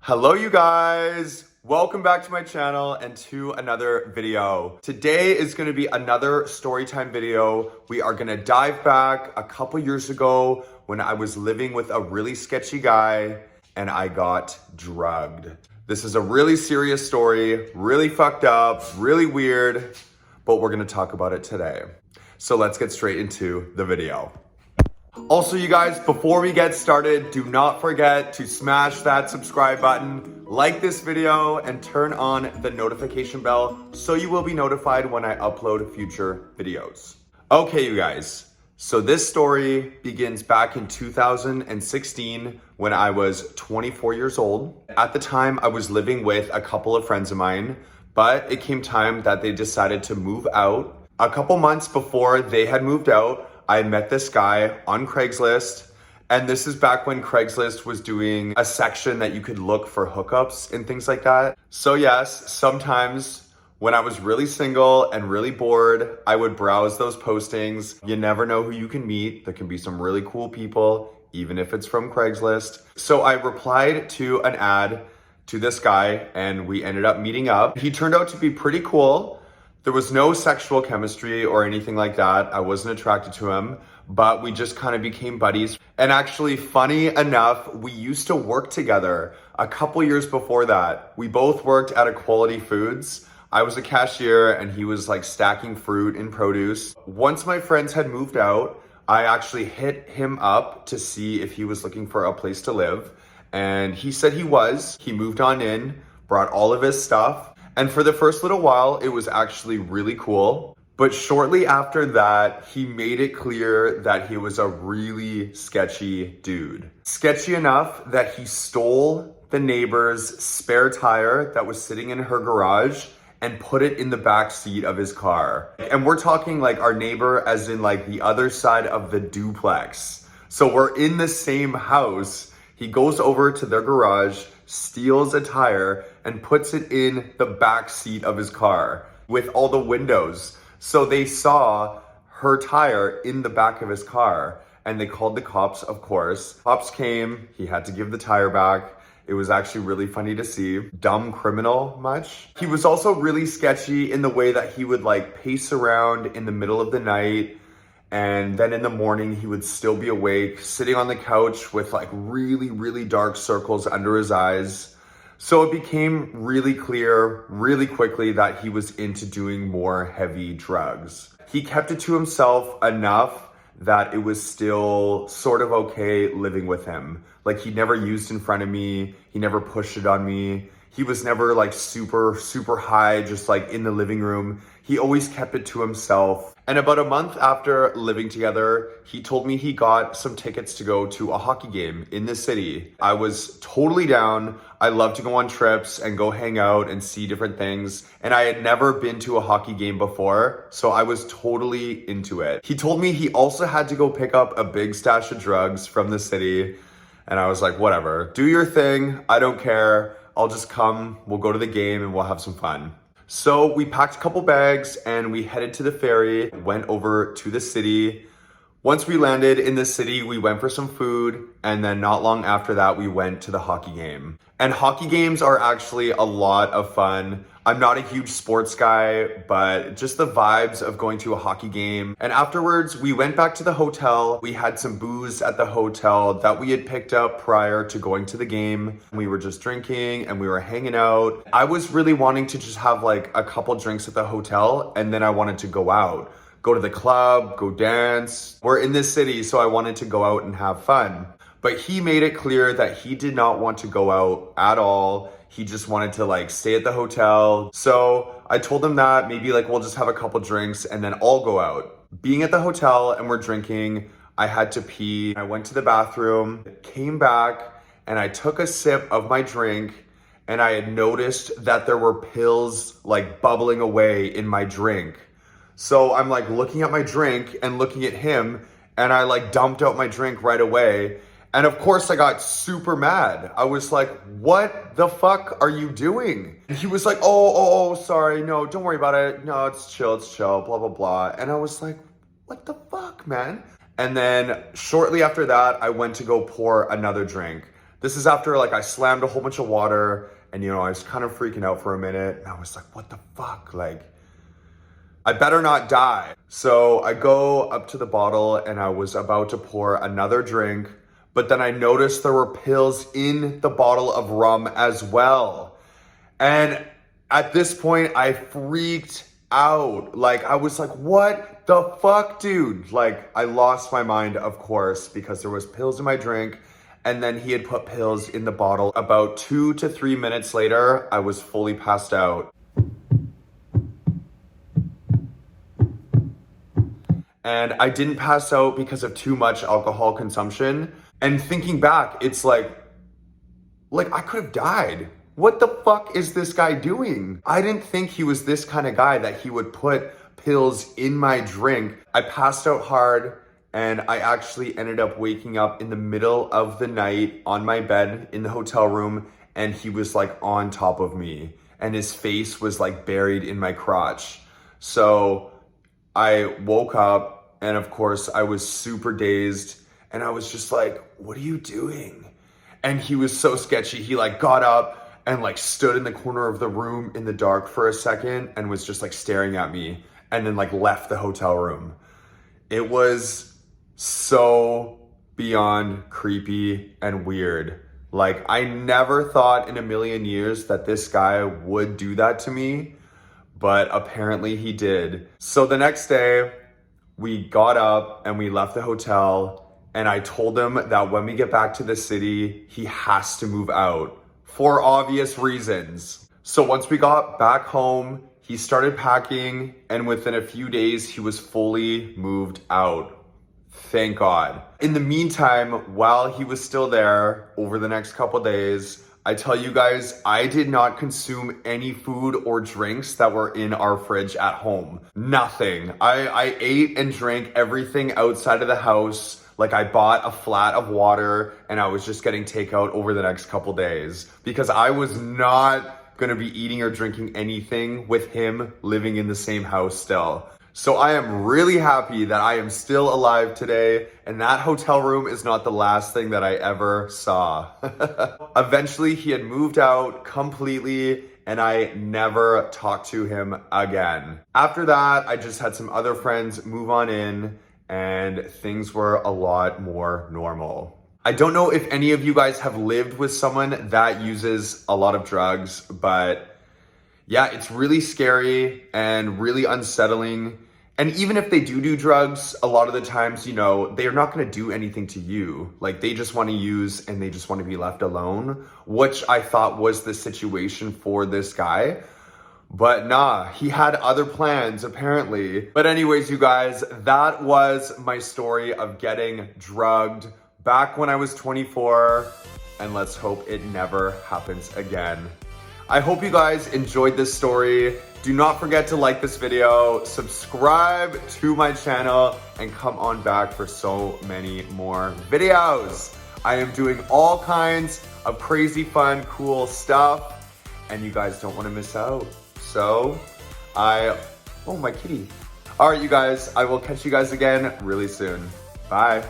Hello you guys, welcome back to my channel and to another video. Today is going to be another storytime video. We are going to dive back a couple years ago when I was living with a really sketchy guy and I got drugged. This is a really serious story, really fucked up, really weird, but we're going to talk about it today. So let's get straight into the video. Also, you guys, before we get started, do not forget to smash that subscribe button, like this video, and turn on the notification bell so you will be notified when I upload future videos. Okay, you guys, so this story begins back in 2016 when I was 24 years old. At the time, I was living with a couple of friends of mine, but it came time that they decided to move out. A couple months before they had moved out, I met this guy on Craigslist, and this is back when Craigslist was doing a section that you could look for hookups and things like that. So yes, sometimes when I was really single and really bored, I would browse those postings. You never know who you can meet. There can be some really cool people, even if it's from Craigslist. So I replied to an ad to this guy and we ended up meeting up. He turned out to be pretty cool. There was no sexual chemistry or anything like that. I wasn't attracted to him, but we just kind of became buddies. And actually, funny enough, we used to work together a couple years before that. We both worked at Equality Foods. I was a cashier and he was like stacking fruit and produce. Once my friends had moved out, I actually hit him up to see if he was looking for a place to live. And he said he was. He moved on in, brought all of his stuff. And for the first little while, it was actually really cool. But shortly after that, he made it clear that he was a really sketchy dude. Sketchy enough that he stole the neighbor's spare tire that was sitting in her garage and put it in the back seat of his car. And we're talking like our neighbor as in like the other side of the duplex. So we're in the same house. He goes over to their garage, steals a tire, and puts it in the back seat of his car with all the windows. So they saw her tire in the back of his car and they called the cops, of course. Cops came, he had to give the tire back. It was actually really funny to see. Dumb criminal much. He was also really sketchy in the way that he would like pace around in the middle of the night. And then in the morning, he would still be awake, sitting on the couch with like really, really dark circles under his eyes. So it became really clear really quickly that he was into doing more heavy drugs. He kept it to himself enough that it was still sort of okay living with him. Like he never used in front of me. He never pushed it on me. He was never like super high, just like in the living room. He always kept it to himself. And about a month after living together, he told me he got some tickets to go to a hockey game in the city. I was totally down. I love to go on trips and go hang out and see different things. And I had never been to a hockey game before, so I was totally into it. He told me he also had to go pick up a big stash of drugs from the city. And I was like, whatever, do your thing. I don't care. I'll just come, we'll go to the game and we'll have some fun. So we packed a couple bags and we headed to the ferry, went over to the city. Once we landed in the city, we went for some food. And then not long after that, we went to the hockey game. And hockey games are actually a lot of fun. I'm not a huge sports guy, but just the vibes of going to a hockey game. And afterwards, we went back to the hotel. We had some booze at the hotel that we had picked up prior to going to the game. We were just drinking and we were hanging out. I was really wanting to just have like a couple drinks at the hotel and then I wanted to go out. Go to the club, go dance. We're in this city, so I wanted to go out and have fun. But he made it clear that he did not want to go out at all. He just wanted to like stay at the hotel. So I told him that maybe like we'll just have a couple drinks and then I'll go out. Being at the hotel and we're drinking, I had to pee. I went to the bathroom, came back, and I took a sip of my drink and I had noticed that there were pills like bubbling away in my drink. So I'm like looking at my drink and looking at him and I like dumped out my drink right away. And of course I got super mad. I was like, what the fuck are you doing? And he was like, oh, sorry. No, don't worry about it. No, it's chill, blah, blah, blah. And I was like, what the fuck, man? And then shortly after that, I went to go pour another drink. This is after like I slammed a whole bunch of water and you know, I was kind of freaking out for a minute and I was like, what the fuck? Like, I better not die. So I go up to the bottle and I was about to pour another drink, but then I noticed there were pills in the bottle of rum as well. And at this point I freaked out. Like I was like, what the fuck, dude? Like I lost my mind, of course, because there was pills in my drink and then he had put pills in the bottle. About 2 to 3 minutes later, I was fully passed out. And I didn't pass out because of too much alcohol consumption. And thinking back, it's like I could have died. What the fuck is this guy doing? I didn't think he was this kind of guy that he would put pills in my drink. I passed out hard and I actually ended up waking up in the middle of the night on my bed in the hotel room and he was like on top of me and his face was like buried in my crotch. So I woke up and of course I was super dazed and I was just like, what are you doing? And he was so sketchy. He like got up and like stood in the corner of the room in the dark for a second and was just like staring at me and then like left the hotel room. It was so beyond creepy and weird. Like I never thought in a million years that this guy would do that to me, but apparently he did. So the next day we got up and we left the hotel and I told him that when we get back to the city, he has to move out for obvious reasons. So once we got back home, he started packing and within a few days, he was fully moved out. Thank God. In the meantime, while he was still there over the next couple days, I tell you guys, I did not consume any food or drinks that were in our fridge at home. Nothing. I ate and drank everything outside of the house. Like I bought a flat of water and I was just getting takeout over the next couple days because I was not gonna be eating or drinking anything with him living in the same house still. So I am really happy that I am still alive today and that hotel room is not the last thing that I ever saw. Eventually he had moved out completely and I never talked to him again. After that, I just had some other friends move on in and things were a lot more normal. I don't know if any of you guys have lived with someone that uses a lot of drugs, but yeah, it's really scary and really unsettling. And even if they do drugs, a lot of the times, you know, they're not going to do anything to you. Like they just want to use and they just want to be left alone, which I thought was the situation for this guy. But nah, he had other plans apparently. But anyways, you guys, that was my story of getting drugged back when I was 24. And let's hope it never happens again. I hope you guys enjoyed this story. Do not forget to like this video, subscribe to my channel, and come on back for so many more videos. I am doing all kinds of crazy, fun, cool stuff, and you guys don't want to miss out. So, oh, my kitty. All right, you guys, I will catch you guys again really soon. Bye.